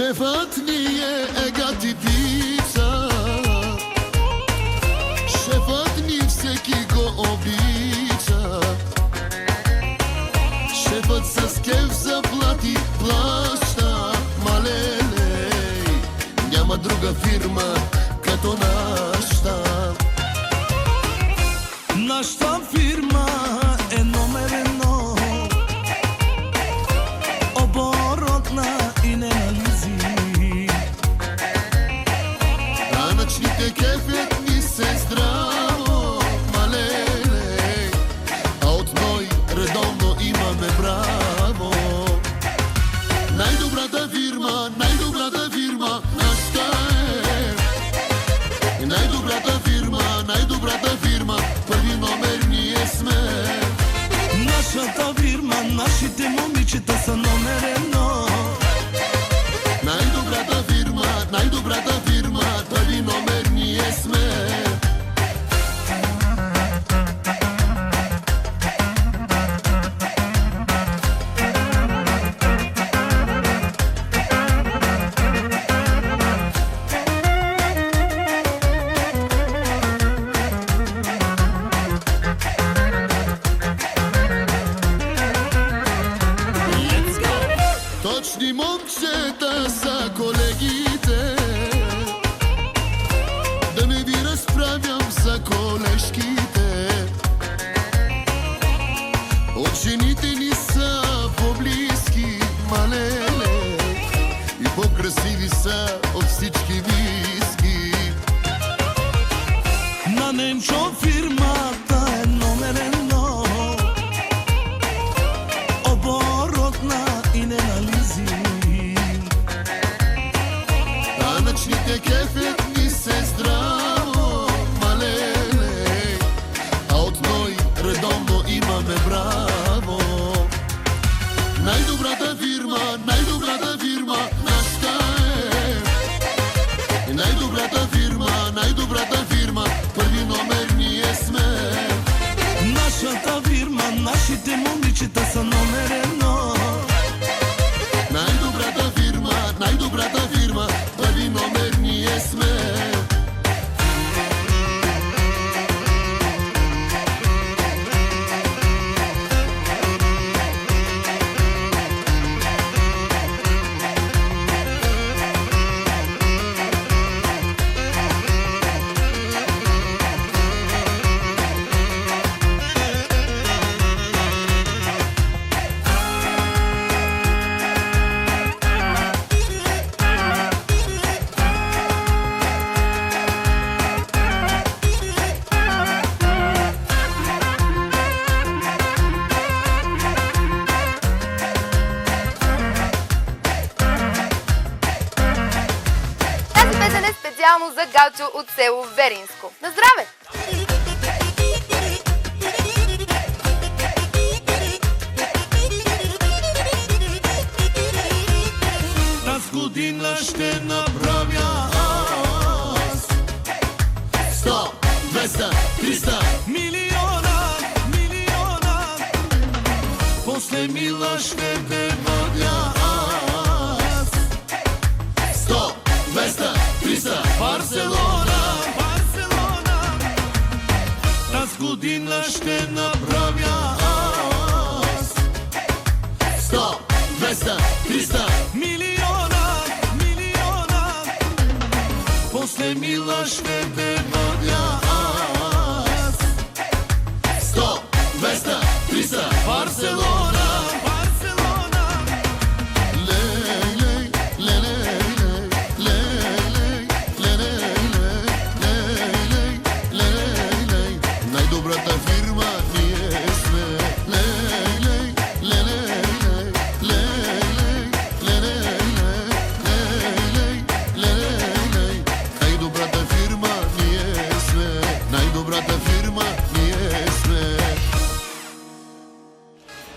Шефът ни е гати пица, шефът ни всеки го обича. Шефът с кеф заплати плаща, малелей, няма друга фирма като нашата. Нашата фирма е номер едно, оборотна и ненализи. Данъчните кефят ни се здраво, малелей, а от ной редовно имаме браво. Най-добрата фирма, нашата е. Най-добрата фирма, първи номер ние сме. Нашата фирма, нашите момичета са номер едно. Най-добрата фирма, първи номер ние сме. Точни момчета са колегите, да не ви разправям за колежките. От жените ни са по-близки, малеле, и по-красиви са от всички виски. На Ненчо фирмата е номер едно, оборотна и ненализи. Данъчните кефят ни се здраво, малеле, а от ной редовно имаме браво. Най-добрата фирма, нашата е. Най-добрата фирма, първи номер ние сме. Нашата фирма, нашите момичета са номер едно. Най-добрата фирма, първи номер ние сме. Специално за Галчо от село Веринско. На здраве! Тази година ще направя аз 100, 200, 300 милиона. После мила ще те водя аз 100, 200, 300 Барселона. Тази година ще направя аз 100, 200, 300 милиона. После мила ще те водя аз 100, 200, 300 Барселона.